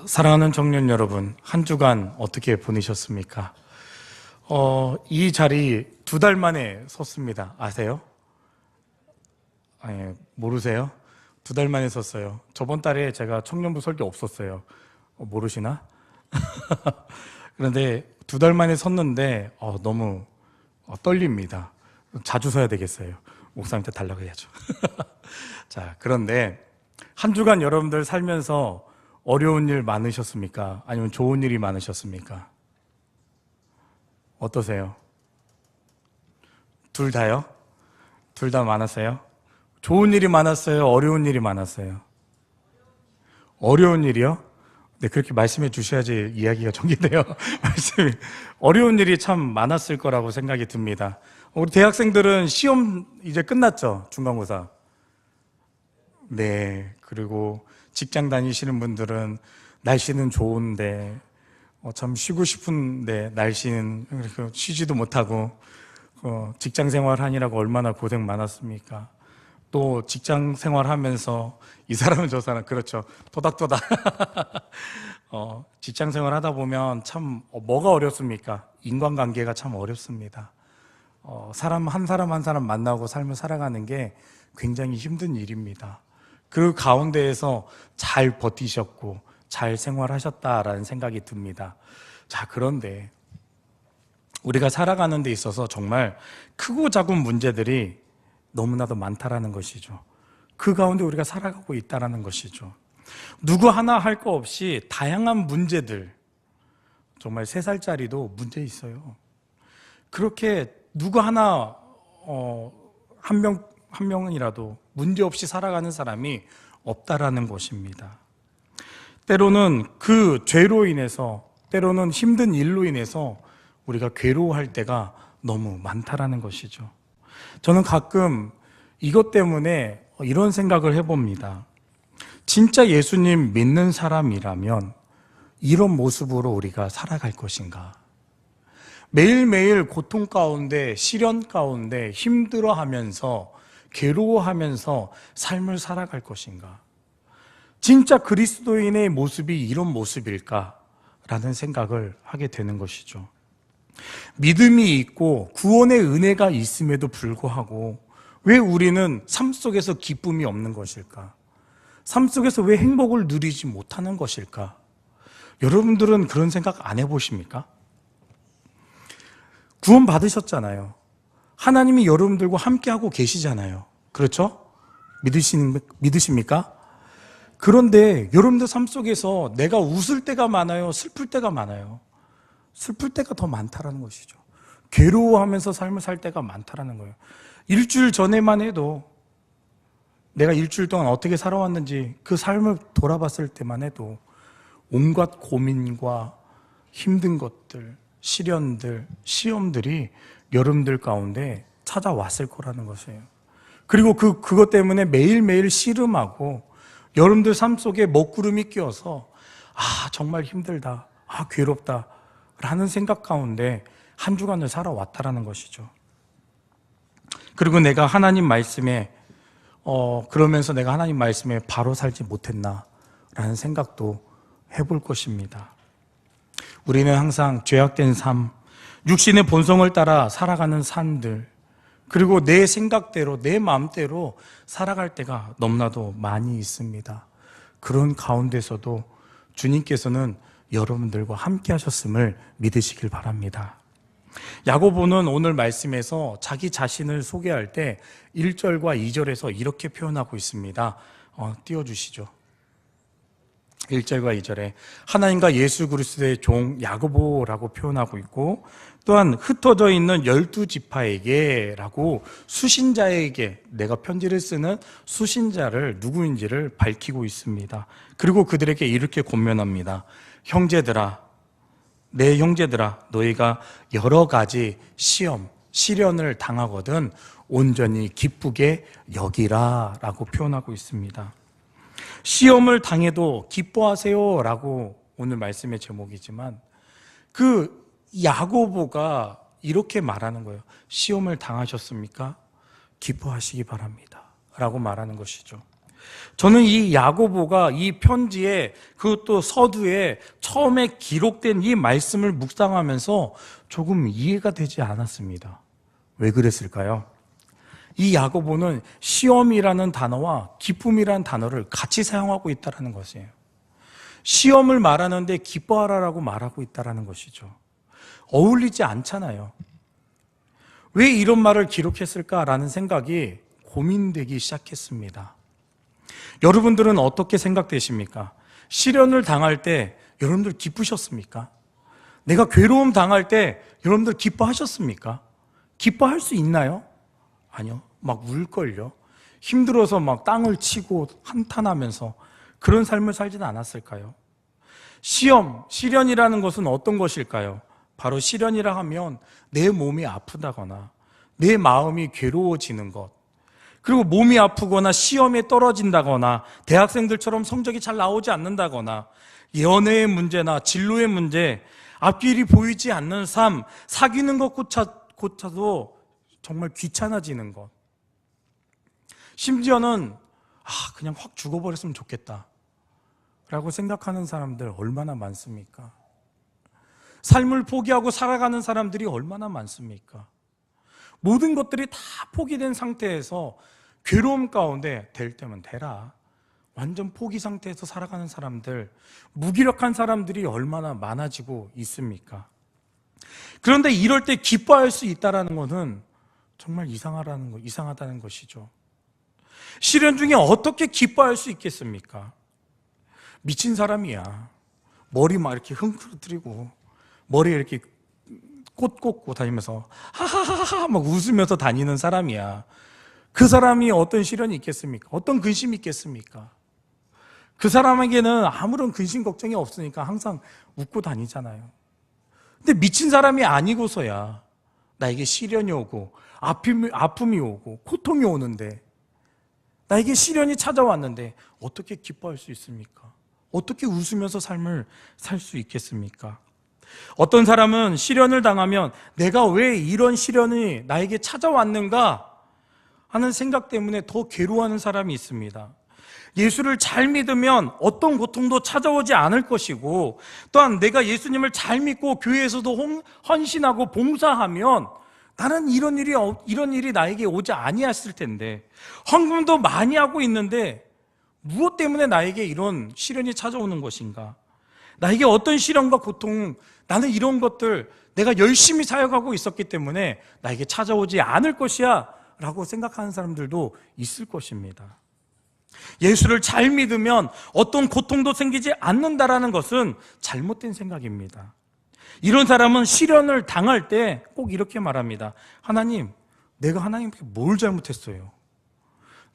사랑하는 청년 여러분, 한 주간 어떻게 보내셨습니까? 이 자리 2달 만에 섰습니다. 아세요? 아니, 모르세요? 2달 만에 섰어요. 저번 달에 제가 청년부 설교 없었어요. 모르시나? 그런데 2달 만에 섰는데 너무 떨립니다. 자주 서야 되겠어요. 목사님한테 달라고 해야죠. 자, 그런데 한 주간 여러분들 살면서 어려운 일 많으셨습니까? 아니면 좋은 일이 많으셨습니까? 어떠세요? 둘 다요? 둘 다 많았어요? 좋은 일이 많았어요? 어려운 일이 많았어요? 어려운 일이요? 네, 그렇게 말씀해 주셔야지 이야기가 전개돼요. 말씀이. 어려운 일이 참 많았을 거라고 생각이 듭니다. 우리 대학생들은 시험 이제 끝났죠? 중간고사. 네, 그리고 직장 다니시는 분들은 날씨는 좋은데 참 쉬고 싶은데 날씨는 쉬지도 못하고 직장 생활하느라고 얼마나 고생 많았습니까? 또 직장 생활하면서 이 사람은 저 사람 그렇죠. 토닥토닥 직장 생활 하다 보면 참 뭐가 어렵습니까? 인간관계가 참 어렵습니다. 사람 한 사람 만나고 삶을 살아가는 게 굉장히 힘든 일입니다. 그 가운데에서 잘 버티셨고 잘 생활하셨다라는 생각이 듭니다. 자, 그런데 우리가 살아가는 데 있어서 정말 크고 작은 문제들이 너무나도 많다라는 것이죠. 그 가운데 우리가 살아가고 있다라는 것이죠. 누구 하나 할 거 없이 다양한 문제들, 정말 3살짜리도 문제 있어요. 그렇게 누구 하나 한 명이라도 문제 없이 살아가는 사람이 없다라는 것입니다. 때로는 그 죄로 인해서, 때로는 힘든 일로 인해서 우리가 괴로워할 때가 너무 많다라는 것이죠. 저는 가끔 이것 때문에 이런 생각을 해봅니다. 진짜 예수님 믿는 사람이라면 이런 모습으로 우리가 살아갈 것인가? 매일매일 고통 가운데, 시련 가운데 힘들어하면서 괴로워하면서 삶을 살아갈 것인가? 진짜 그리스도인의 모습이 이런 모습일까라는 생각을 하게 되는 것이죠. 믿음이 있고 구원의 은혜가 있음에도 불구하고 왜 우리는 삶 속에서 기쁨이 없는 것일까? 삶 속에서 왜 행복을 누리지 못하는 것일까? 여러분들은 그런 생각 안 해보십니까? 구원 받으셨잖아요. 하나님이 여러분들과 함께하고 계시잖아요. 그렇죠? 믿으십니까? 그런데 여러분들 삶 속에서 내가 웃을 때가 많아요? 슬플 때가 많아요? 슬플 때가 더 많다라는 것이죠. 괴로워하면서 삶을 살 때가 많다라는 거예요. 일주일 전에만 해도 내가 일주일 동안 어떻게 살아왔는지 그 삶을 돌아봤을 때만 해도 온갖 고민과 힘든 것들, 시련들, 시험들이 여러분들 가운데 찾아왔을 거라는 것이에요. 그리고 그것 때문에 매일매일 씨름하고 여러분들 삶 속에 먹구름이 끼어서 정말 힘들다, 괴롭다 라는 생각 가운데 한 주간을 살아왔다라는 것이죠. 그리고 내가 하나님 말씀에 그러면서 내가 하나님 말씀에 바로 살지 못했나 라는 생각도 해볼 것입니다. 우리는 항상 죄악된 삶, 육신의 본성을 따라 살아가는 삶들, 그리고 내 생각대로, 내 마음대로 살아갈 때가 너무나도 많이 있습니다. 그런 가운데서도 주님께서는 여러분들과 함께 하셨음을 믿으시길 바랍니다. 야고보는 오늘 말씀에서 자기 자신을 소개할 때 1절과 2절에서 이렇게 표현하고 있습니다. 띄워주시죠. 1절과 2절에 하나님과 예수 그리스도의 종 야고보라고 표현하고 있고, 또한 흩어져 있는 12지파에게 라고 수신자에게, 내가 편지를 쓰는 수신자를 누구인지를 밝히고 있습니다. 그리고 그들에게 이렇게 권면합니다. 형제들아, 내 형제들아, 너희가 여러 가지 시험, 시련을 당하거든 온전히 기쁘게 여기라 라고 표현하고 있습니다. 시험을 당해도 기뻐하세요 라고 오늘 말씀의 제목이지만, 그 야고보가 이렇게 말하는 거예요. 시험을 당하셨습니까? 기뻐하시기 바랍니다 라고 말하는 것이죠. 저는 이 야고보가 이 편지에, 그것도 서두에 처음에 기록된 이 말씀을 묵상하면서 조금 이해가 되지 않았습니다. 왜 그랬을까요? 이 야고보는 시험이라는 단어와 기쁨이라는 단어를 같이 사용하고 있다는 것이에요. 시험을 말하는데 기뻐하라라고 말하고 있다는 것이죠. 어울리지 않잖아요. 왜 이런 말을 기록했을까라는 생각이 고민되기 시작했습니다. 여러분들은 어떻게 생각되십니까? 시련을 당할 때 여러분들 기쁘셨습니까? 내가 괴로움 당할 때 여러분들 기뻐하셨습니까? 기뻐할 수 있나요? 아니요. 막 울걸요. 힘들어서 막 땅을 치고 한탄하면서 그런 삶을 살지는 않았을까요? 시련이라는 것은 어떤 것일까요? 바로 시련이라 하면 내 몸이 아프다거나 내 마음이 괴로워지는 것, 그리고 몸이 아프거나 시험에 떨어진다거나 대학생들처럼 성적이 잘 나오지 않는다거나 연애의 문제나 진로의 문제, 앞길이 보이지 않는 삶, 사귀는 것조차도 정말 귀찮아지는 것, 심지어는 그냥 확 죽어버렸으면 좋겠다 라고 생각하는 사람들 얼마나 많습니까? 삶을 포기하고 살아가는 사람들이 얼마나 많습니까? 모든 것들이 다 포기된 상태에서 괴로움 가운데 될 때면 되라, 완전 포기 상태에서 살아가는 사람들, 무기력한 사람들이 얼마나 많아지고 있습니까? 그런데 이럴 때 기뻐할 수 있다는 것은 정말 이상하다는 것이죠. 시련 중에 어떻게 기뻐할 수 있겠습니까? 미친 사람이야. 머리 막 이렇게 흥크러뜨리고 머리에 이렇게 꽃 꽂고 다니면서 하하하하 막 웃으면서 다니는 사람이야. 그 사람이 어떤 시련이 있겠습니까? 어떤 근심이 있겠습니까? 그 사람에게는 아무런 근심 걱정이 없으니까 항상 웃고 다니잖아요. 근데 미친 사람이 아니고서야 나에게 시련이 오고 아픔이 오고 고통이 오는데, 나에게 시련이 찾아왔는데 어떻게 기뻐할 수 있습니까? 어떻게 웃으면서 삶을 살 수 있겠습니까? 어떤 사람은 시련을 당하면 내가 왜 이런 시련이 나에게 찾아왔는가 하는 생각 때문에 더 괴로워하는 사람이 있습니다. 예수를 잘 믿으면 어떤 고통도 찾아오지 않을 것이고, 또한 내가 예수님을 잘 믿고 교회에서도 헌신하고 봉사하면 나는 이런 일이 나에게 오지 아니했을 텐데, 헌금도 많이 하고 있는데 무엇 때문에 나에게 이런 시련이 찾아오는 것인가? 나에게 어떤 시련과 고통, 나는 이런 것들 내가 열심히 사역하고 있었기 때문에 나에게 찾아오지 않을 것이야 라고 생각하는 사람들도 있을 것입니다. 예수를 잘 믿으면 어떤 고통도 생기지 않는다라는 것은 잘못된 생각입니다. 이런 사람은 시련을 당할 때 꼭 이렇게 말합니다. 하나님, 내가 하나님께 뭘 잘못했어요?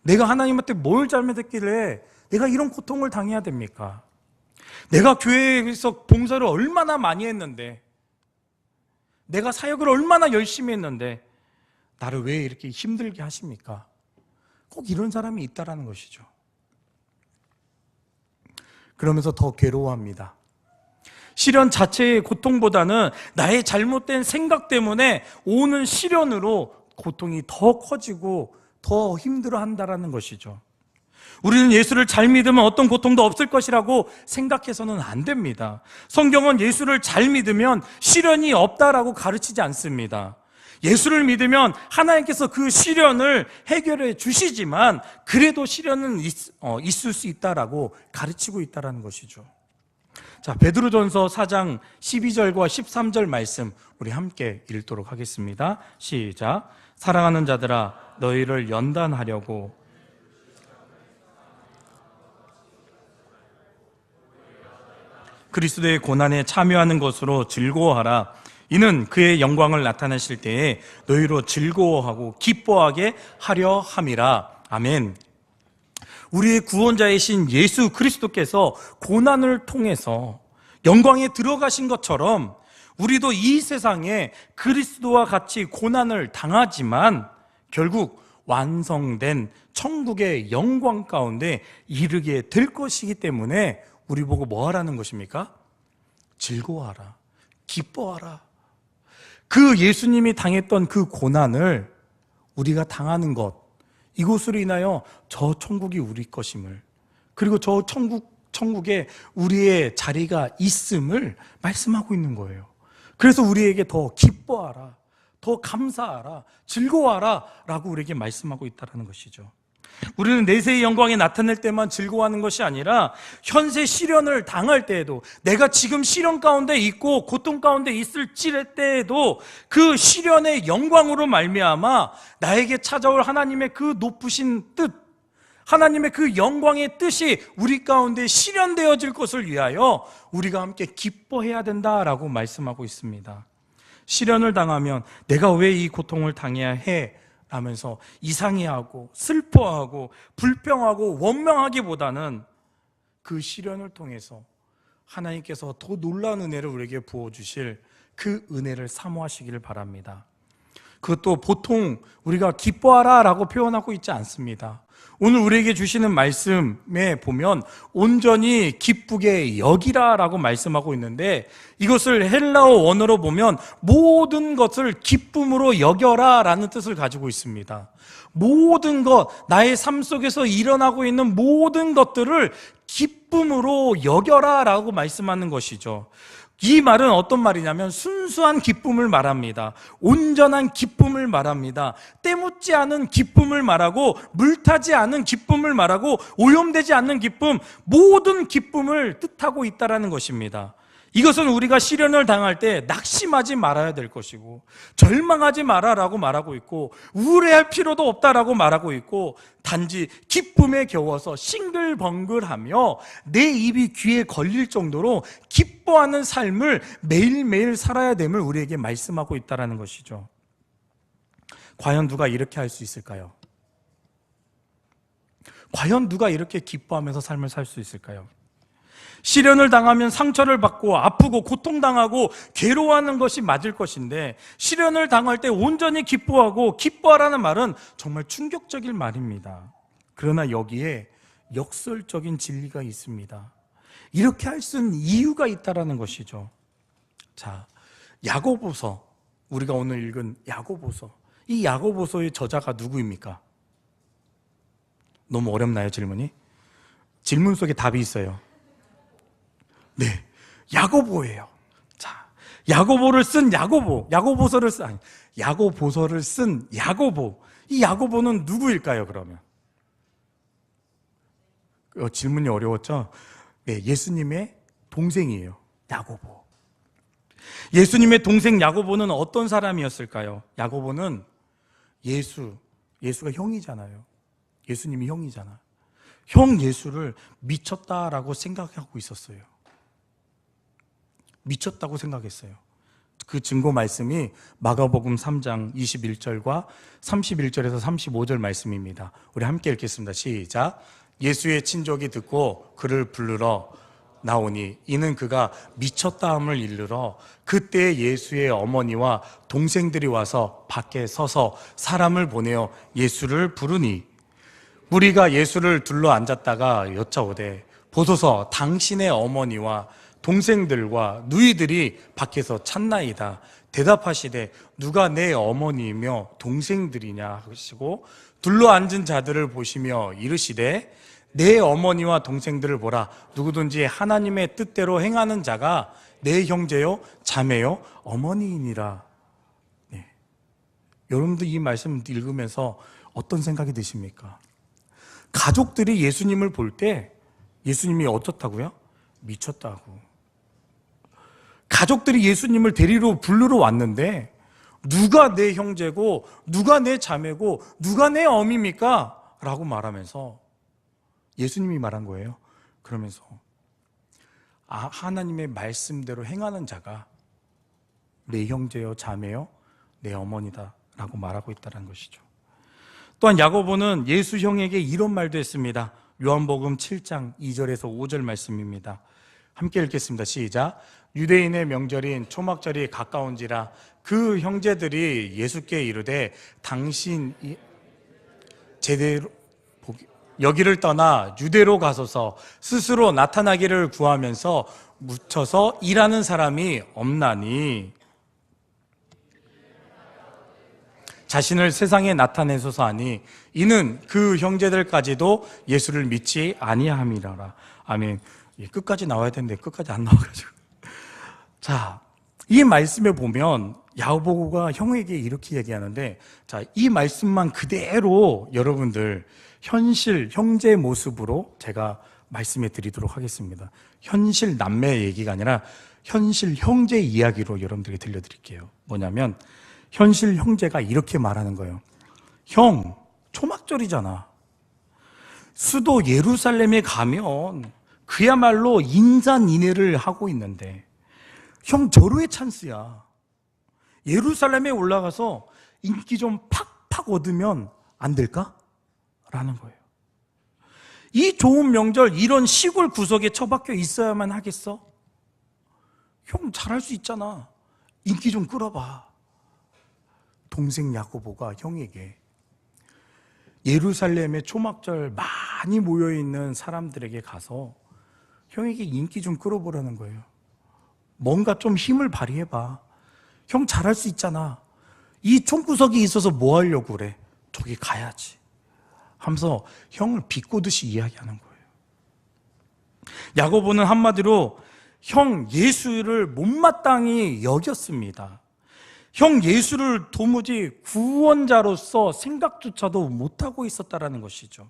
내가 하나님한테 뭘 잘못했길래 내가 이런 고통을 당해야 됩니까? 내가 교회에서 봉사를 얼마나 많이 했는데, 내가 사역을 얼마나 열심히 했는데 나를 왜 이렇게 힘들게 하십니까? 꼭 이런 사람이 있다라는 것이죠. 그러면서 더 괴로워합니다. 시련 자체의 고통보다는 나의 잘못된 생각 때문에 오는 시련으로 고통이 더 커지고 더 힘들어한다라는 것이죠. 우리는 예수를 잘 믿으면 어떤 고통도 없을 것이라고 생각해서는 안 됩니다. 성경은 예수를 잘 믿으면 시련이 없다라고 가르치지 않습니다. 예수를 믿으면 하나님께서 그 시련을 해결해 주시지만 그래도 시련은 있을 수 있다라고 가르치고 있다는 것이죠. 자, 베드로전서 4장 12절과 13절 말씀 우리 함께 읽도록 하겠습니다. 시작. 사랑하는 자들아, 너희를 연단하려고 그리스도의 고난에 참여하는 것으로 즐거워하라. 이는 그의 영광을 나타내실 때에 너희로 즐거워하고 기뻐하게 하려 함이라. 아멘. 우리의 구원자이신 예수 그리스도께서 고난을 통해서 영광에 들어가신 것처럼 우리도 이 세상에 그리스도와 같이 고난을 당하지만 결국 완성된 천국의 영광 가운데 이르게 될 것이기 때문에 우리 보고 뭐 하라는 것입니까? 즐거워하라, 기뻐하라. 그 예수님이 당했던 그 고난을 우리가 당하는 것, 이곳으로 인하여 저 천국이 우리 것임을, 그리고 저 천국에 우리의 자리가 있음을 말씀하고 있는 거예요. 그래서 우리에게 더 기뻐하라, 더 감사하라, 즐거워하라 라고 우리에게 말씀하고 있다는 것이죠. 우리는 내세의 영광이 나타날 때만 즐거워하는 것이 아니라 현세 시련을 당할 때에도, 내가 지금 시련 가운데 있고 고통 가운데 있을 때에도 그 시련의 영광으로 말미암아 나에게 찾아올 하나님의 그 높으신 뜻, 하나님의 그 영광의 뜻이 우리 가운데 실현되어질 것을 위하여 우리가 함께 기뻐해야 된다라고 말씀하고 있습니다. 시련을 당하면 내가 왜 이 고통을 당해야 해? 라면서 이상해하고 슬퍼하고 불평하고 원망하기보다는 그 시련을 통해서 하나님께서 더 놀라운 은혜를 우리에게 부어주실 그 은혜를 사모하시기를 바랍니다. 그것도 보통 우리가 기뻐하라 라고 표현하고 있지 않습니다. 오늘 우리에게 주시는 말씀에 보면 온전히 기쁘게 여기라 라고 말씀하고 있는데, 이것을 헬라어 원어로 보면 모든 것을 기쁨으로 여겨라 라는 뜻을 가지고 있습니다. 모든 것, 나의 삶 속에서 일어나고 있는 모든 것들을 기쁨으로 여겨라 라고 말씀하는 것이죠. 이 말은 어떤 말이냐면 순수한 기쁨을 말합니다. 온전한 기쁨을 말합니다. 때묻지 않은 기쁨을 말하고, 물타지 않은 기쁨을 말하고, 오염되지 않는 기쁨, 모든 기쁨을 뜻하고 있다는 것입니다. 이것은 우리가 시련을 당할 때 낙심하지 말아야 될 것이고, 절망하지 마라라고 말하고 있고, 우울해할 필요도 없다라고 말하고 있고, 단지 기쁨에 겨워서 싱글벙글하며 내 입이 귀에 걸릴 정도로 기뻐하는 삶을 매일매일 살아야 됨을 우리에게 말씀하고 있다는 것이죠. 과연 누가 이렇게 할 수 있을까요? 과연 누가 이렇게 기뻐하면서 삶을 살 수 있을까요? 시련을 당하면 상처를 받고 아프고 고통당하고 괴로워하는 것이 맞을 것인데, 시련을 당할 때 온전히 기뻐하고 기뻐하라는 말은 정말 충격적인 말입니다. 그러나 여기에 역설적인 진리가 있습니다. 이렇게 할 수 있는 이유가 있다는 것이죠. 자, 야고보서, 우리가 오늘 읽은 야고보서, 이 야고보서의 저자가 누구입니까? 너무 어렵나요, 질문이? 질문 속에 답이 있어요. 네, 야고보예요. 자, 야고보를 쓴 야고보, 야고보서를 쓴 야고보. 이 야고보는 누구일까요, 그러면? 질문이 어려웠죠? 네, 예수님의 동생이에요, 야고보. 예수님의 동생 야고보는 어떤 사람이었을까요? 야고보는 예수가 형이잖아요. 예수님이 형이잖아. 형 예수를 미쳤다라고 생각하고 있었어요. 미쳤다고 생각했어요. 그 증거 말씀이 마가복음 3장 21절과 31절에서 35절 말씀입니다. 우리 함께 읽겠습니다. 시작. 예수의 친족이 듣고 그를 부르러 나오니 이는 그가 미쳤다함을 이르러, 그때 예수의 어머니와 동생들이 와서 밖에 서서 사람을 보내어 예수를 부르니, 무리가 예수를 둘러 앉았다가 여짜오되 보소서 당신의 어머니와 동생들과 누이들이 밖에서 찾나이다. 대답하시되 누가 내 어머니이며 동생들이냐 하시고 둘러 앉은 자들을 보시며 이르시되 내 어머니와 동생들을 보라. 누구든지 하나님의 뜻대로 행하는 자가 내 형제요 자매요 어머니이니라. 네. 여러분들 이 말씀 읽으면서 어떤 생각이 드십니까? 가족들이 예수님을 볼 때 예수님이 어떻다고요? 미쳤다고. 가족들이 예수님을 데리러 부르러 왔는데 누가 내 형제고 누가 내 자매고 누가 내 어미입니까? 라고 말하면서 예수님이 말한 거예요. 그러면서 하나님의 말씀대로 행하는 자가 내 형제요 자매요 내 어머니다 라고 말하고 있다는 것이죠. 또한 야고보는 예수 형에게 이런 말도 했습니다. 요한복음 7장 2절에서 5절 말씀입니다. 함께 읽겠습니다. 시작. 유대인의 명절인 초막절이 가까운지라 그 형제들이 예수께 이르되 당신이 제대로 여기를 떠나 유대로 가소서 스스로 나타나기를 구하면서 묻혀서 일하는 사람이 없나니. 자신을 세상에 나타내소서 하니 이는 그 형제들까지도 예수를 믿지 아니함이라. 아멘. 끝까지 나와야 되는데 끝까지 안 나와가지고. 자, 이 말씀에 보면 야고보가 형에게 이렇게 얘기하는데, 자, 이 말씀만 그대로 여러분들 현실 형제 모습으로 제가 말씀해 드리도록 하겠습니다. 현실 남매 얘기가 아니라 현실 형제 이야기로 여러분들에게 들려드릴게요. 뭐냐면 현실 형제가 이렇게 말하는 거예요. 형, 초막절이잖아. 수도 예루살렘에 가면 그야말로 인산인해를 하고 있는데 형, 절호의 찬스야. 예루살렘에 올라가서 인기 좀 팍팍 얻으면 안 될까? 라는 거예요. 이 좋은 명절 이런 시골 구석에 처박혀 있어야만 하겠어? 형, 잘할 수 있잖아. 인기 좀 끌어봐. 동생 야고보가 형에게 예루살렘의 초막절 많이 모여있는 사람들에게 가서 형에게 인기 좀 끌어보라는 거예요. 뭔가 좀 힘을 발휘해봐. 형, 잘할 수 있잖아. 이 총구석에 있어서 뭐 하려고 그래? 저기 가야지 하면서 형을 비꼬듯이 이야기하는 거예요. 야고보는 한마디로 형 예수를 못마땅히 여겼습니다. 형 예수를 도무지 구원자로서 생각조차도 못하고 있었다라는 것이죠.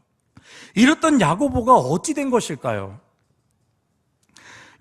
이랬던 야고보가 어찌 된 것일까요?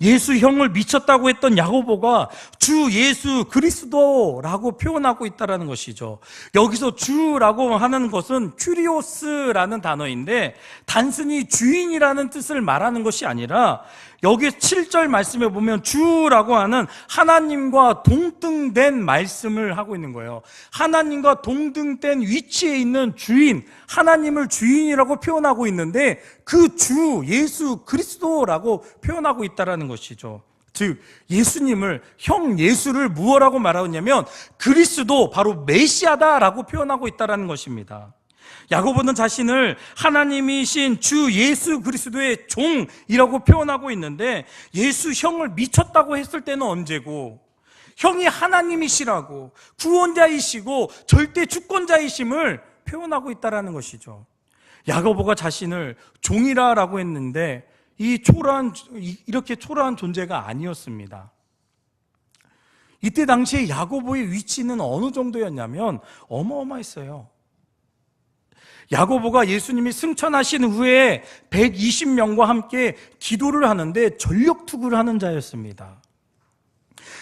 예수 형을 미쳤다고 했던 야고보가 주 예수 그리스도라고 표현하고 있다는 것이죠. 여기서 주라고 하는 것은 큐리오스라는 단어인데 단순히 주인이라는 뜻을 말하는 것이 아니라 여기 7절 말씀에 보면 주라고 하는 하나님과 동등된 말씀을 하고 있는 거예요. 하나님과 동등된 위치에 있는 주인, 하나님을 주인이라고 표현하고 있는데 그 주, 예수 그리스도라고 표현하고 있다는 것이죠. 즉 예수님을, 형 예수를 무엇라고 말하고 있냐면 그리스도, 바로 메시아다라고 표현하고 있다는 것입니다. 야고보는 자신을 하나님이신 주 예수 그리스도의 종이라고 표현하고 있는데 예수 형을 미쳤다고 했을 때는 언제고, 형이 하나님이시라고 구원자이시고 절대 주권자이심을 표현하고 있다는 것이죠. 야고보가 자신을 종이라고 했는데 이렇게 초라한 존재가 아니었습니다. 이때 당시에 야고보의 위치는 어느 정도였냐면 어마어마했어요. 야고보가 예수님이 승천하신 후에 120명과 함께 기도를 하는데 전력투구를 하는 자였습니다.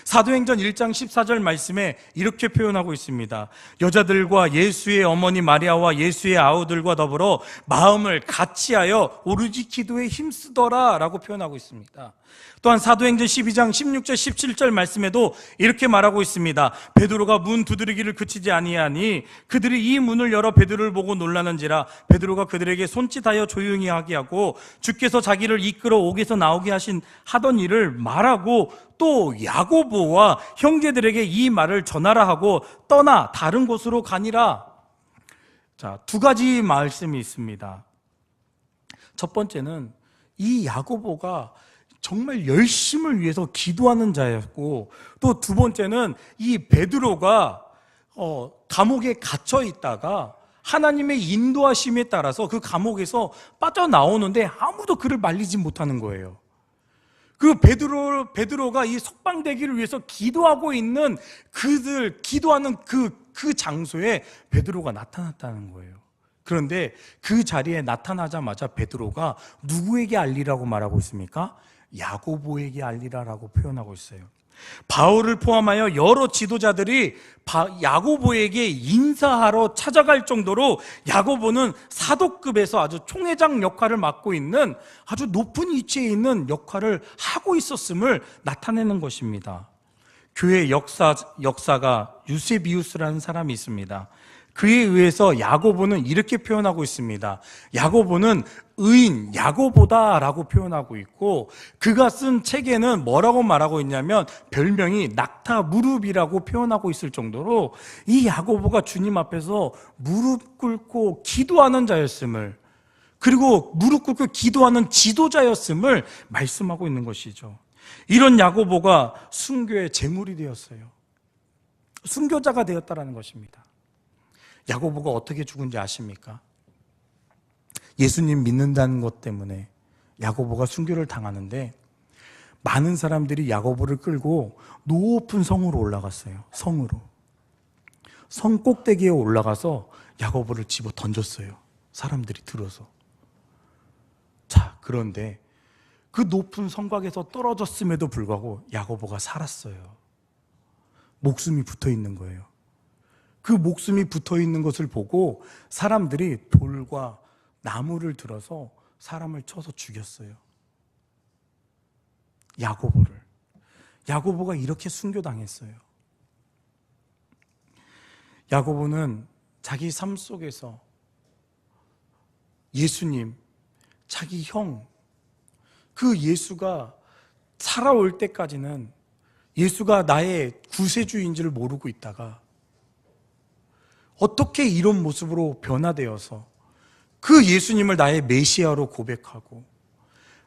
사도행전 1장 14절 말씀에 이렇게 표현하고 있습니다. 여자들과 예수의 어머니 마리아와 예수의 아우들과 더불어 마음을 같이하여 오로지 기도에 힘쓰더라 라고 표현하고 있습니다. 또한 사도행전 12장 16절 17절 말씀에도 이렇게 말하고 있습니다. 베드로가 문 두드리기를 그치지 아니하니 그들이 이 문을 열어 베드로를 보고 놀라는지라. 베드로가 그들에게 손짓하여 조용히 하게 하고 주께서 자기를 이끌어 옥에서 나오게 하던 일을 말하고 또 야고보와 형제들에게 이 말을 전하라 하고 떠나 다른 곳으로 가니라. 자, 두 가지 말씀이 있습니다. 첫 번째는 이 야고보가 정말 열심을 위해서 기도하는 자였고, 또 두 번째는 이 베드로가 감옥에 갇혀 있다가 하나님의 인도하심에 따라서 그 감옥에서 빠져나오는데 아무도 그를 말리지 못하는 거예요. 그 베드로가 이 석방되기를 위해서 기도하고 있는 기도하는 그 장소에 베드로가 나타났다는 거예요. 그런데 그 자리에 나타나자마자 베드로가 누구에게 알리라고 말하고 있습니까? 야고보에게 알리라라고 표현하고 있어요. 바울을 포함하여 여러 지도자들이 야고보에게 인사하러 찾아갈 정도로 야고보는 사도급에서 아주 총회장 역할을 맡고 있는 아주 높은 위치에 있는 역할을 하고 있었음을 나타내는 것입니다. 교회 역사가 유세비우스라는 사람이 있습니다. 그에 의해서 야고보는 이렇게 표현하고 있습니다. 야고보는 의인 야고보다라고 표현하고 있고, 그가 쓴 책에는 뭐라고 말하고 있냐면 별명이 낙타 무릎이라고 표현하고 있을 정도로 이 야고보가 주님 앞에서 무릎 꿇고 기도하는 자였음을, 그리고 무릎 꿇고 기도하는 지도자였음을 말씀하고 있는 것이죠. 이런 야고보가 순교의 제물이 되었어요. 순교자가 되었다라는 것입니다. 야고보가 어떻게 죽은지 아십니까? 예수님 믿는다는 것 때문에 야고보가 순교를 당하는데, 많은 사람들이 야고보를 끌고 높은 성으로 올라갔어요. 성으로. 성 꼭대기에 올라가서 야고보를 집어 던졌어요. 사람들이 들어서. 자, 그런데 그 높은 성곽에서 떨어졌음에도 불구하고 야고보가 살았어요. 목숨이 붙어 있는 거예요. 그 목숨이 붙어 있는 것을 보고 사람들이 돌과 나무를 들어서 사람을 쳐서 죽였어요. 야고보를. 야고보가 이렇게 순교당했어요. 야고보는 자기 삶 속에서 예수님, 자기 형, 그 예수가 살아올 때까지는 예수가 나의 구세주인지를 모르고 있다가 어떻게 이런 모습으로 변화되어서 그 예수님을 나의 메시아로 고백하고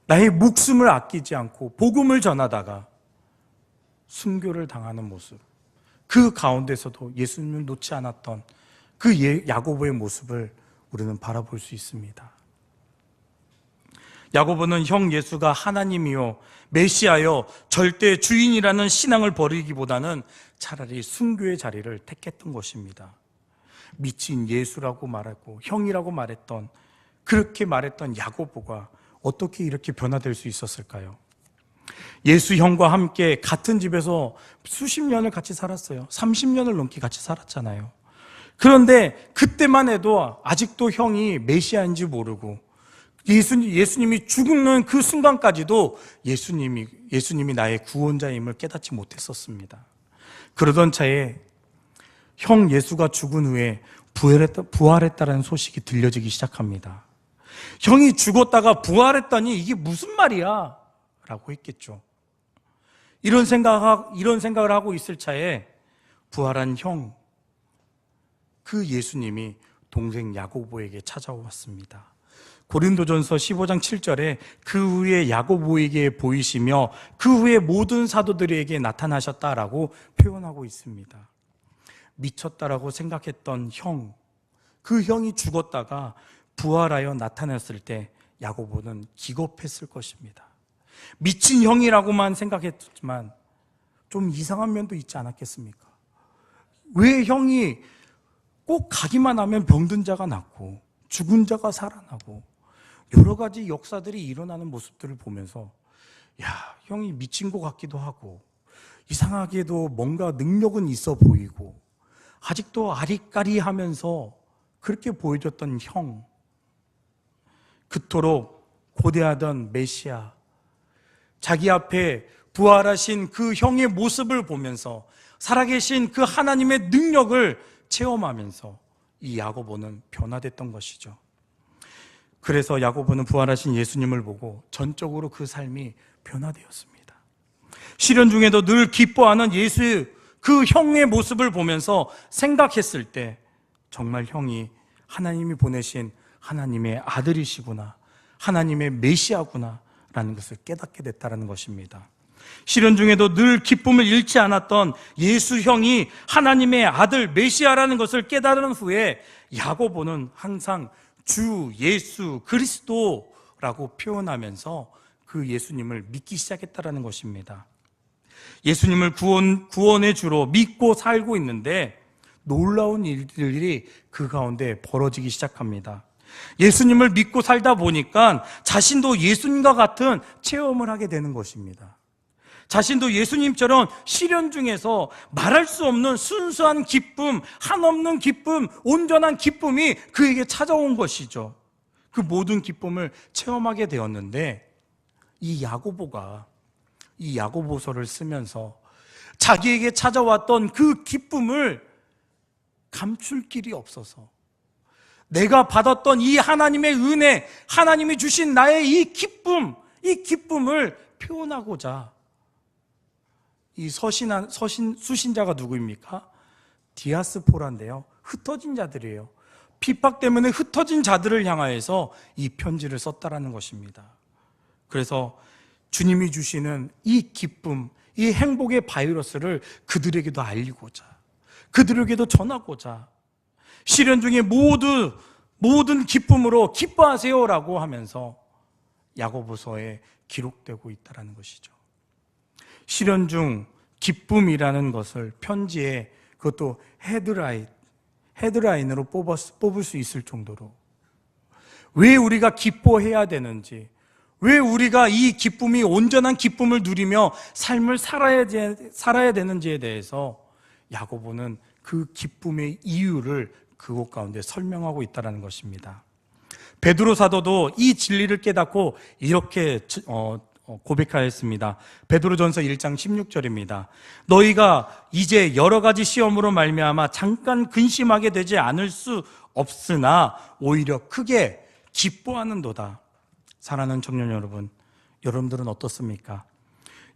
나의 목숨을 아끼지 않고 복음을 전하다가 순교를 당하는 모습, 그 가운데서도 예수님을 놓지 않았던 그 야고보의 모습을 우리는 바라볼 수 있습니다. 야고보는 형 예수가 하나님이요 메시아요 절대 주인이라는 신앙을 버리기보다는 차라리 순교의 자리를 택했던 것입니다. 미친 예수라고 말하고 형이라고 말했던, 그렇게 말했던 야고보가 어떻게 이렇게 변화될 수 있었을까요? 예수 형과 함께 같은 집에서 수십 년을 같이 살았어요. 30년을 넘게 같이 살았잖아요. 그런데 그때만 해도 아직도 형이 메시아인지 모르고 예수님이 죽는 그 순간까지도 예수님이 나의 구원자임을 깨닫지 못했었습니다. 그러던 차에 형 예수가 죽은 후에 부활했다라는 소식이 들려지기 시작합니다. 형이 죽었다가 부활했다니 이게 무슨 말이야? 라고 했겠죠. 이런 생각을 하고 있을 차에 부활한 형, 그 예수님이 동생 야고보에게 찾아왔습니다. 고린도전서 15장 7절에 그 후에 야고보에게 보이시며 그 후에 모든 사도들에게 나타나셨다라고 표현하고 있습니다. 미쳤다라고 생각했던 형, 그 형이 죽었다가 부활하여 나타났을 때 야고보는 기겁했을 것입니다. 미친 형이라고만 생각했지만 좀 이상한 면도 있지 않았겠습니까? 왜 형이 꼭 가기만 하면 병든 자가 낫고 죽은 자가 살아나고 여러 가지 역사들이 일어나는 모습들을 보면서 형이 미친 것 같기도 하고 이상하게도 뭔가 능력은 있어 보이고 아직도 아리까리하면서 그렇게 보여줬던 형, 그토록 고대하던 메시아, 자기 앞에 부활하신 그 형의 모습을 보면서 살아계신 그 하나님의 능력을 체험하면서 이 야고보는 변화됐던 것이죠. 그래서 야고보는 부활하신 예수님을 보고 전적으로 그 삶이 변화되었습니다. 시련 중에도 늘 기뻐하는 예수 그 형의 모습을 보면서 생각했을 때 정말 형이 하나님이 보내신 하나님의 아들이시구나, 하나님의 메시아구나 라는 것을 깨닫게 됐다는 것입니다. 시련 중에도 늘 기쁨을 잃지 않았던 예수 형이 하나님의 아들 메시아라는 것을 깨달은 후에 야고보는 항상 주 예수 그리스도라고 표현하면서 그 예수님을 믿기 시작했다는 것입니다. 예수님을 구원의 주로 믿고 살고 있는데 놀라운 일들이 그 가운데 벌어지기 시작합니다. 예수님을 믿고 살다 보니까 자신도 예수님과 같은 체험을 하게 되는 것입니다. 자신도 예수님처럼 시련 중에서 말할 수 없는 순수한 기쁨, 한없는 기쁨, 온전한 기쁨이 그에게 찾아온 것이죠. 그 모든 기쁨을 체험하게 되었는데 이 야고보가 이 야고보서를 쓰면서 자기에게 찾아왔던 그 기쁨을 감출 길이 없어서 내가 받았던 이 하나님의 은혜, 하나님이 주신 나의 이 기쁨을 표현하고자 이 수신자가 누구입니까? 디아스포라인데요. 흩어진 자들이에요. 핍박 때문에 흩어진 자들을 향하여서 이 편지를 썼다라는 것입니다. 그래서 주님이 주시는 이 기쁨, 이 행복의 바이러스를 그들에게도 알리고자, 그들에게도 전하고자 시련 중에 모든 기쁨으로 기뻐하세요라고 하면서 야고보서에 기록되고 있다는 것이죠. 시련 중 기쁨이라는 것을 편지에 그것도 헤드라인으로 뽑을 수 있을 정도로 왜 우리가 기뻐해야 되는지, 왜 우리가 이 기쁨이 온전한 기쁨을 누리며 삶을 살아야 되는지에 대해서 야고보는 그 기쁨의 이유를 그곳 가운데 설명하고 있다는 것입니다. 베드로 사도도 이 진리를 깨닫고 이렇게 고백하였습니다. 베드로전서 1장 16절입니다. 너희가 이제 여러 가지 시험으로 말미암아 잠깐 근심하게 되지 않을 수 없으나 오히려 크게 기뻐하는도다. 사랑하는 청년 여러분, 여러분들은 어떻습니까?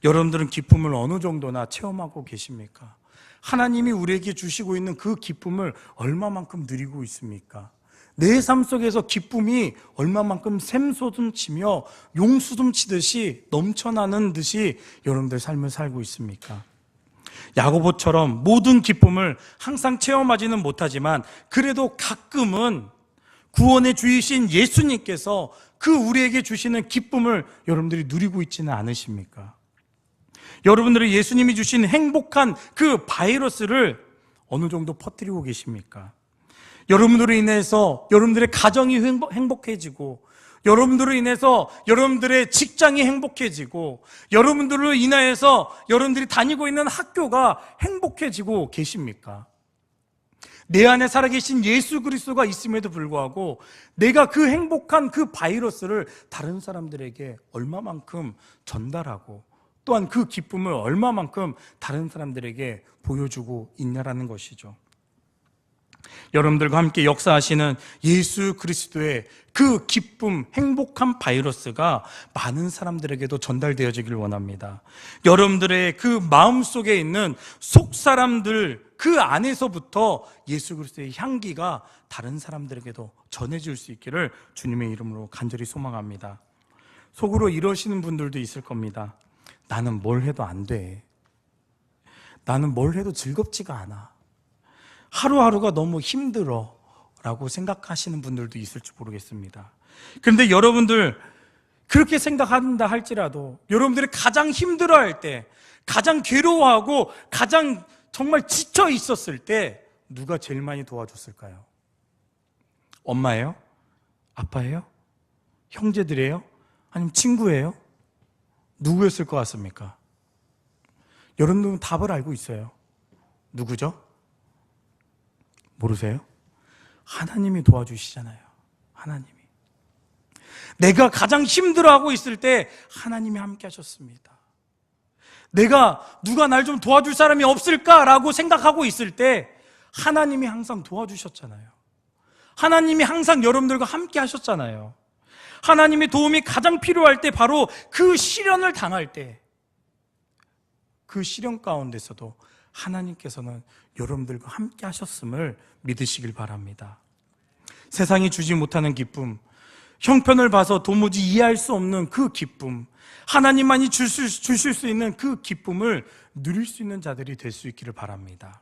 여러분들은 기쁨을 어느 정도나 체험하고 계십니까? 하나님이 우리에게 주시고 있는 그 기쁨을 얼마만큼 누리고 있습니까? 내 삶 속에서 기쁨이 얼마만큼 샘솟음 치며 용수듬 치듯이 넘쳐나는 듯이 여러분들 삶을 살고 있습니까? 야고보처럼 모든 기쁨을 항상 체험하지는 못하지만 그래도 가끔은 구원의 주이신 예수님께서 그 우리에게 주시는 기쁨을 여러분들이 누리고 있지는 않으십니까? 여러분들이 예수님이 주신 행복한 그 바이러스를 어느 정도 퍼뜨리고 계십니까? 여러분들로 인해서 여러분들의 가정이 행복해지고, 여러분들로 인해서 여러분들의 직장이 행복해지고, 여러분들로 인하여서 여러분들이 다니고 있는 학교가 행복해지고 계십니까? 내 안에 살아계신 예수 그리스도가 있음에도 불구하고 내가 그 행복한 그 바이러스를 다른 사람들에게 얼마만큼 전달하고 또한 그 기쁨을 얼마만큼 다른 사람들에게 보여주고 있냐라는 것이죠. 여러분들과 함께 역사하시는 예수 그리스도의 그 기쁨, 행복한 바이러스가 많은 사람들에게도 전달되어지길 원합니다. 여러분들의 그 마음속에 있는 속사람들 그 안에서부터 예수 그리스도의 향기가 다른 사람들에게도 전해질 수 있기를 주님의 이름으로 간절히 소망합니다. 속으로 이러시는 분들도 있을 겁니다. 나는 뭘 해도 안 돼. 나는 뭘 해도 즐겁지가 않아. 하루하루가 너무 힘들어 라고 생각하시는 분들도 있을지 모르겠습니다. 그런데 여러분들 그렇게 생각한다 할지라도 여러분들이 가장 힘들어할 때, 가장 괴로워하고 가장 정말 지쳐 있었을 때 누가 제일 많이 도와줬을까요? 엄마예요? 아빠예요? 형제들이에요? 아니면 친구예요? 누구였을 것 같습니까? 여러분들은 답을 알고 있어요. 누구죠? 모르세요? 하나님이 도와주시잖아요. 하나님이. 내가 가장 힘들어하고 있을 때 하나님이 함께 하셨습니다. 내가 누가 날 좀 도와줄 사람이 없을까라고 생각하고 있을 때 하나님이 항상 도와주셨잖아요. 하나님이 항상 여러분들과 함께 하셨잖아요. 하나님의 도움이 가장 필요할 때 바로 그 시련을 당할 때, 그 시련 가운데서도 하나님께서는 여러분들과 함께 하셨음을 믿으시길 바랍니다. 세상이 주지 못하는 기쁨, 형편을 봐서 도무지 이해할 수 없는 그 기쁨, 하나님만이 주실 수 있는 그 기쁨을 누릴 수 있는 자들이 될 수 있기를 바랍니다.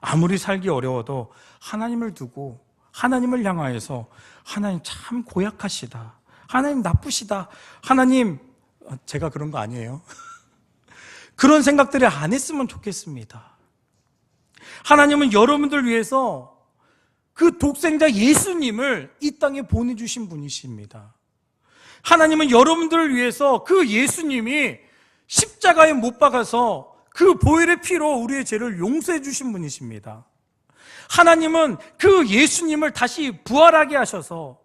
아무리 살기 어려워도 하나님을 두고 하나님을 향하여서 하나님 참 고약하시다, 하나님 나쁘시다, 하나님 제가 그런 거 아니에요. 그런 생각들을 안 했으면 좋겠습니다. 하나님은 여러분들 위해서 그 독생자 예수님을 이 땅에 보내주신 분이십니다. 하나님은 여러분들을 위해서 그 예수님이 십자가에 못 박아서 그 보혈의 피로 우리의 죄를 용서해 주신 분이십니다. 하나님은 그 예수님을 다시 부활하게 하셔서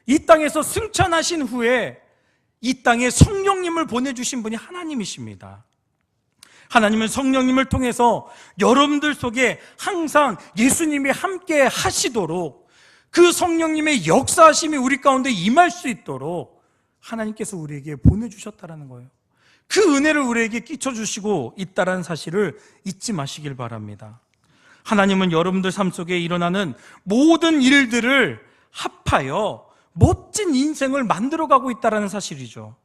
이 땅에서 승천하신 후에 이 땅에 성령님을 보내주신 분이 하나님이십니다. 하나님은 성령님을 통해서 여러분들 속에 항상 예수님이 함께 하시도록, 그 성령님의 역사하심이 우리 가운데 임할 수 있도록 하나님께서 우리에게 보내주셨다는 거예요. 그 은혜를 우리에게 끼쳐주시고 있다는 사실을 잊지 마시길 바랍니다. 하나님은 여러분들 삶 속에 일어나는 모든 일들을 합하여 멋진 인생을 만들어가고 있다는 사실이죠.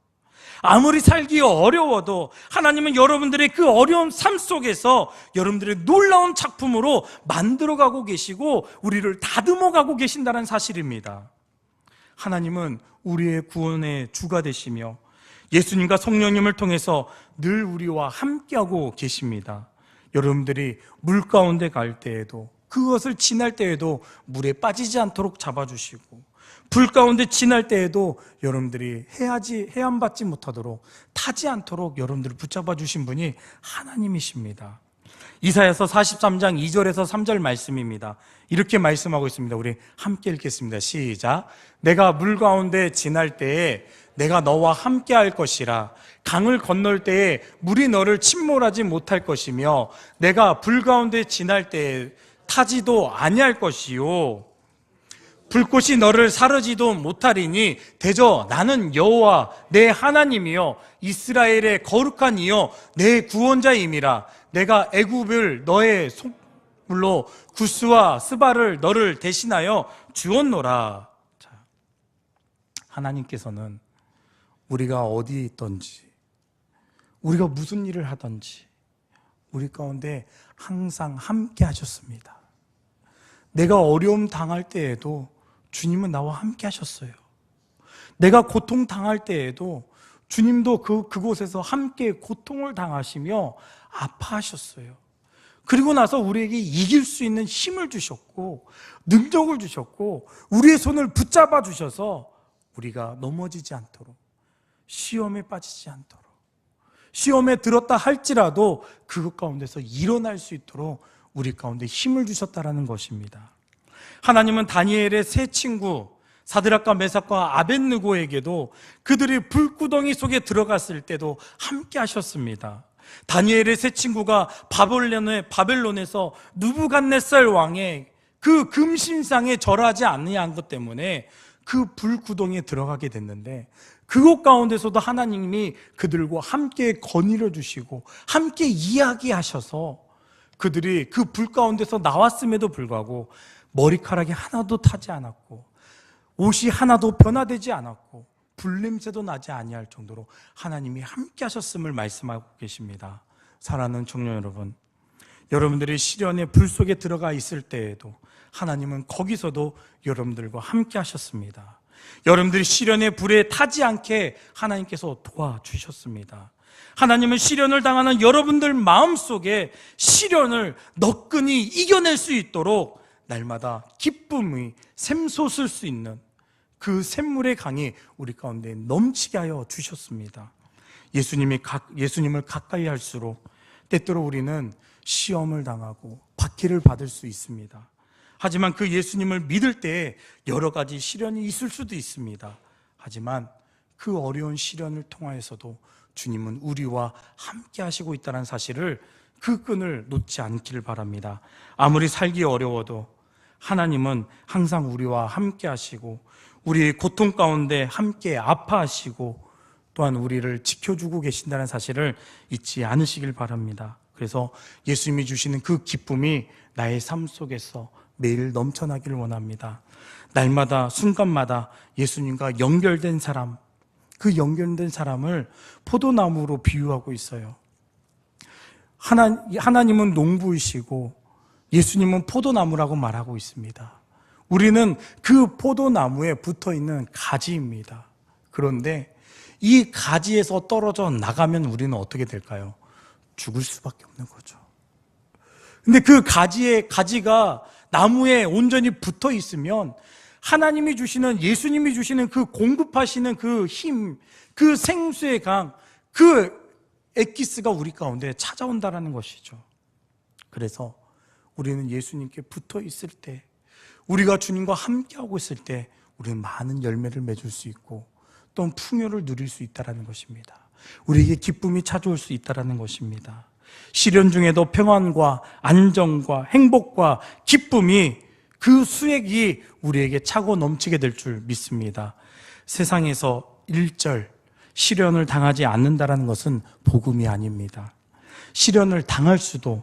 아무리 살기 어려워도 하나님은 여러분들의 그 어려운 삶 속에서 여러분들의 놀라운 작품으로 만들어가고 계시고 우리를 다듬어가고 계신다는 사실입니다. 하나님은 우리의 구원의 주가 되시며 예수님과 성령님을 통해서 늘 우리와 함께하고 계십니다. 여러분들이 물 가운데 갈 때에도, 그것을 지날 때에도 물에 빠지지 않도록 잡아주시고, 불 가운데 지날 때에도 여러분들이 해안받지 못하도록, 타지 않도록 여러분들을 붙잡아 주신 분이 하나님이십니다. 이사야서 43장 2절에서 3절 말씀입니다. 이렇게 말씀하고 있습니다. 우리 함께 읽겠습니다. 시작. 내가 물 가운데 지날 때에 내가 너와 함께 할 것이라. 강을 건널 때에 물이 너를 침몰하지 못할 것이며 내가 불 가운데 지날 때에 타지도 아니할 것이요 불꽃이 너를 사르지도 못하리니 대저 나는 여호와 내 하나님이요 이스라엘의 거룩한 이요 내 구원자임이라. 내가 애굽을 너의 손물로 구스와 스바를 너를 대신하여 주었노라. 자, 하나님께서는 우리가 어디에 있든지, 우리가 무슨 일을 하든지 우리 가운데 항상 함께 하셨습니다. 내가 어려움 당할 때에도 주님은 나와 함께 하셨어요. 내가 고통 당할 때에도 주님도 그곳에서 함께 고통을 당하시며 아파하셨어요. 그리고 나서 우리에게 이길 수 있는 힘을 주셨고 능력을 주셨고 우리의 손을 붙잡아 주셔서 우리가 넘어지지 않도록, 시험에 빠지지 않도록, 시험에 들었다 할지라도 그것 가운데서 일어날 수 있도록 우리 가운데 힘을 주셨다라는 것입니다. 하나님은 다니엘의 세 친구 사드락과 메삭과 아벳느고에게도 그들이 불구덩이 속에 들어갔을 때도 함께 하셨습니다. 다니엘의 세 친구가 바벨론에서 느부갓네살 왕의 그 금신상에 절하지 아니한 것 때문에 그 불구덩이에 들어가게 됐는데, 그곳 가운데서도 하나님이 그들과 함께 거닐어 주시고 함께 이야기하셔서 그들이 그 불 가운데서 나왔음에도 불구하고 머리카락이 하나도 타지 않았고 옷이 하나도 변화되지 않았고 불냄새도 나지 아니할 정도로 하나님이 함께 하셨음을 말씀하고 계십니다. 사랑하는 청년 여러분, 여러분들이 시련의 불 속에 들어가 있을 때에도 하나님은 거기서도 여러분들과 함께 하셨습니다. 여러분들이 시련의 불에 타지 않게 하나님께서 도와주셨습니다. 하나님은 시련을 당하는 여러분들 마음속에 시련을 너끈히 이겨낼 수 있도록 날마다 기쁨이 샘솟을 수 있는 그 샘물의 강이 우리 가운데 넘치게 하여 주셨습니다. 예수님을 가까이 할수록 때때로 우리는 시험을 당하고 박해를 받을 수 있습니다. 하지만 그 예수님을 믿을 때 여러 가지 시련이 있을 수도 있습니다. 하지만 그 어려운 시련을 통하여서도 주님은 우리와 함께 하시고 있다는 사실을, 그 끈을 놓지 않기를 바랍니다. 아무리 살기 어려워도 하나님은 항상 우리와 함께 하시고 우리의 고통 가운데 함께 아파하시고 또한 우리를 지켜주고 계신다는 사실을 잊지 않으시길 바랍니다. 그래서 예수님이 주시는 그 기쁨이 나의 삶 속에서 매일 넘쳐나기를 원합니다. 날마다 순간마다 예수님과 연결된 사람, 그 연결된 사람을 포도나무로 비유하고 있어요. 하나님은 농부이시고 예수님은 포도나무라고 말하고 있습니다. 우리는 그 포도나무에 붙어있는 가지입니다. 그런데 이 가지에서 떨어져 나가면 우리는 어떻게 될까요? 죽을 수밖에 없는 거죠. 근데 그 가지가 나무에 온전히 붙어 있으면 하나님이 주시는, 예수님이 주시는 그 공급하시는 그 힘, 그 생수의 강, 그 엑기스가 우리 가운데 찾아온다는 것이죠. 그래서 우리는 예수님께 붙어 있을 때, 우리가 주님과 함께하고 있을 때 우리는 많은 열매를 맺을 수 있고 또 풍요를 누릴 수 있다는 것입니다. 우리에게 기쁨이 찾아올 수 있다는 것입니다. 시련 중에도 평안과 안정과 행복과 기쁨이, 그 수액이 우리에게 차고 넘치게 될 줄 믿습니다. 세상에서 일절 시련을 당하지 않는다는 것은 복음이 아닙니다. 시련을 당할 수도,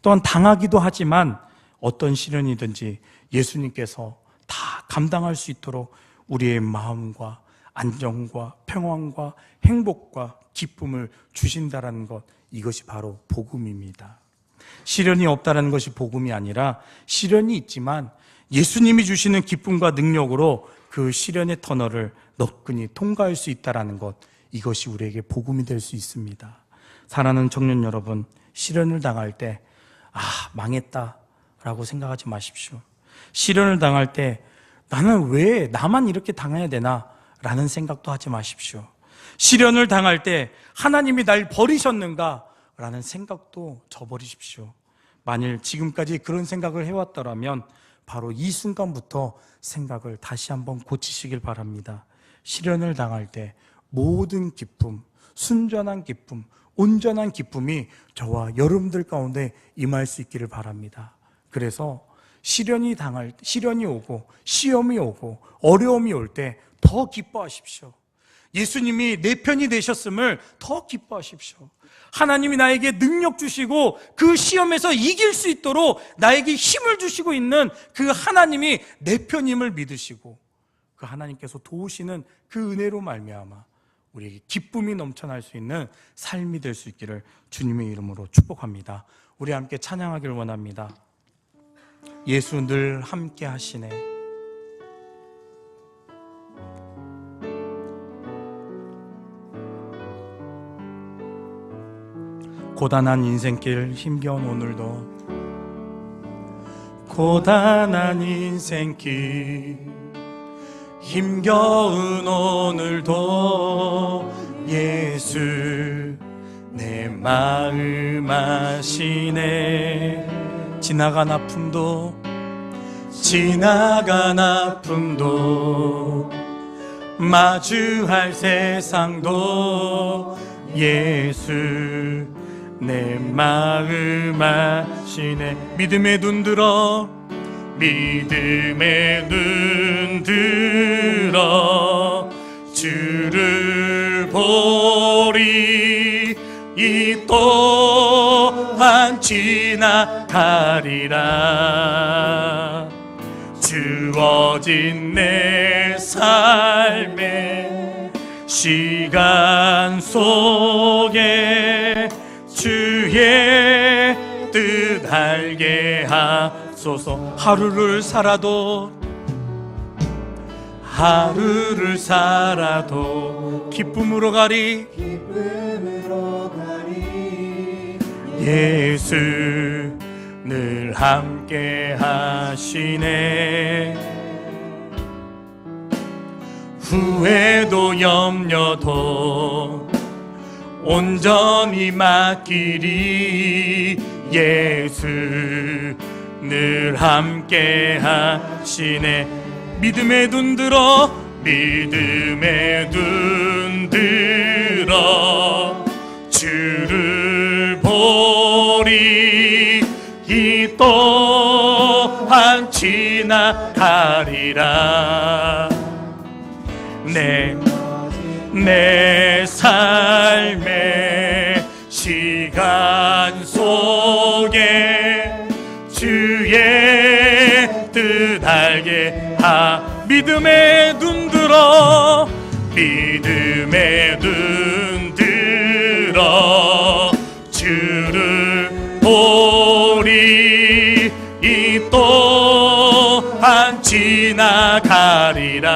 또한 당하기도 하지만 어떤 시련이든지 예수님께서 다 감당할 수 있도록 우리의 마음과 안정과 평안과 행복과 기쁨을 주신다라는 것, 이것이 바로 복음입니다. 시련이 없다는 것이 복음이 아니라 시련이 있지만 예수님이 주시는 기쁨과 능력으로 그 시련의 터널을 너끈히 통과할 수 있다는 것, 이것이 우리에게 복음이 될 수 있습니다. 사랑하는 청년 여러분, 시련을 당할 때 망했다 라고 생각하지 마십시오. 시련을 당할 때 나는 왜 나만 이렇게 당해야 되나 라는 생각도 하지 마십시오. 시련을 당할 때 하나님이 날 버리셨는가 라는 생각도 저버리십시오. 만일 지금까지 그런 생각을 해왔더라면 바로 이 순간부터 생각을 다시 한번 고치시길 바랍니다. 시련을 당할 때 모든 기쁨, 순전한 기쁨, 온전한 기쁨이 저와 여러분들 가운데 임할 수 있기를 바랍니다. 그래서 시련이 오고 시험이 오고 어려움이 올 때 더 기뻐하십시오. 예수님이 내 편이 되셨음을 더 기뻐하십시오. 하나님이 나에게 능력 주시고 그 시험에서 이길 수 있도록 나에게 힘을 주시고 있는 그 하나님이 내 편임을 믿으시고 그 하나님께서 도우시는 그 은혜로 말미암아 우리에게 기쁨이 넘쳐날 수 있는 삶이 될 수 있기를 주님의 이름으로 축복합니다. 우리 함께 찬양하길 원합니다. 예수 늘 함께 하시네. 고단한 인생길 힘겨운 오늘도, 고단한 인생길 힘겨운 오늘도 예수 내 마음 아시네. 지나간 아픔도 마주할 세상도 예수 내 마음 아시네. 믿음의 눈 들어 주를 보리. 이 또한 지나가리라. 주어진 내 삶의 시간 속에 주의 뜻 알게 하소서. 하루를 살아도 기쁨으로 가리. 예수 늘 함께 하시네. 후회도 염려도 온전히 맡기리. 예수 늘 함께 하시네. 믿음의 눈 들어 주를 보리. 이 또한 지나가리라. 내 삶의 시간 속에 주의 뜻 알게 믿음의 눈 들어 주를 보리. 이 또한 지나가리라.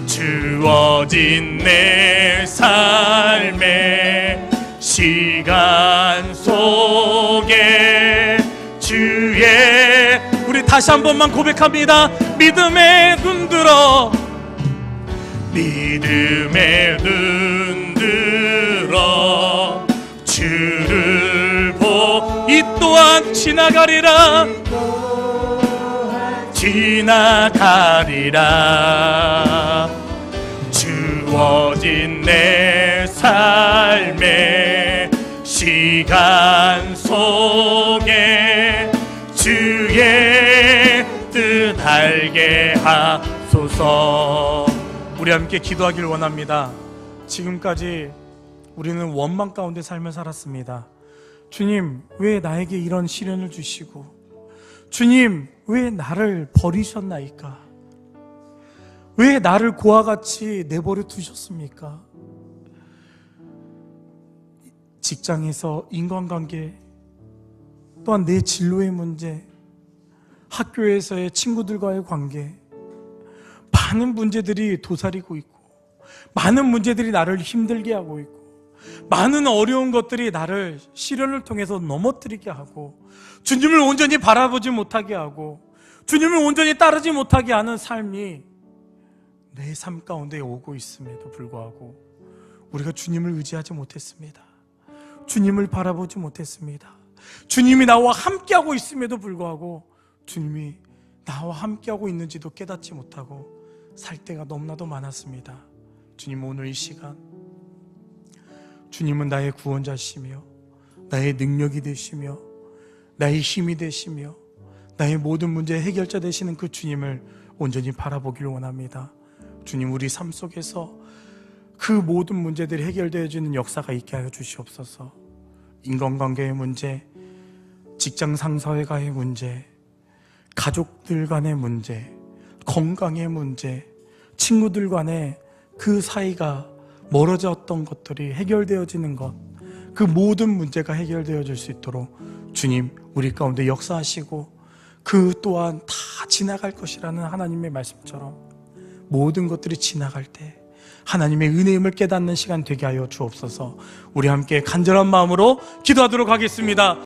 주어진 내 삶의 시간 속에 주의, 우리 다시 한 번만 고백합니다. 믿음의 눈 들어 주를 이 또한 지나가리라. 주어진 내 삶의 시간 속에 주의 뜻 알게 하소서. 우리 함께 기도하길 원합니다. 지금까지 우리는 원망 가운데 삶을 살았습니다. 주님, 왜 나에게 이런 시련을 주시고, 주님, 왜 나를 버리셨나이까? 왜 나를 고와 같이 내버려 두셨습니까? 직장에서 인간관계, 또한 내 진로의 문제, 학교에서의 친구들과의 관계, 많은 문제들이 도사리고 있고, 많은 문제들이 나를 힘들게 하고 있고, 많은 어려운 것들이 나를 시련을 통해서 넘어뜨리게 하고, 주님을 온전히 바라보지 못하게 하고, 주님을 온전히 따르지 못하게 하는 삶이 내 삶 가운데 오고 있음에도 불구하고 우리가 주님을 의지하지 못했습니다. 주님을 바라보지 못했습니다. 주님이 나와 함께하고 있음에도 불구하고 주님이 나와 함께하고 있는지도 깨닫지 못하고 살 때가 너무나도 많았습니다. 주님, 오늘 이 시간 주님은 나의 구원자시며 나의 능력이 되시며 나의 힘이 되시며 나의 모든 문제의 해결자 되시는 그 주님을 온전히 바라보기를 원합니다. 주님, 우리 삶 속에서 그 모든 문제들이 해결되어지는 역사가 있게 하여 주시옵소서. 인간관계의 문제, 직장 상사와의 문제, 가족들 간의 문제, 건강의 문제, 친구들 간의 그 사이가 멀어졌던 것들이 해결되어지는 것, 그 모든 문제가 해결되어질 수 있도록 주님, 우리 가운데 역사하시고 그 또한 다 지나갈 것이라는 하나님의 말씀처럼 모든 것들이 지나갈 때 하나님의 은혜임을 깨닫는 시간 되게 하여 주옵소서. 우리 함께 간절한 마음으로 기도하도록 하겠습니다.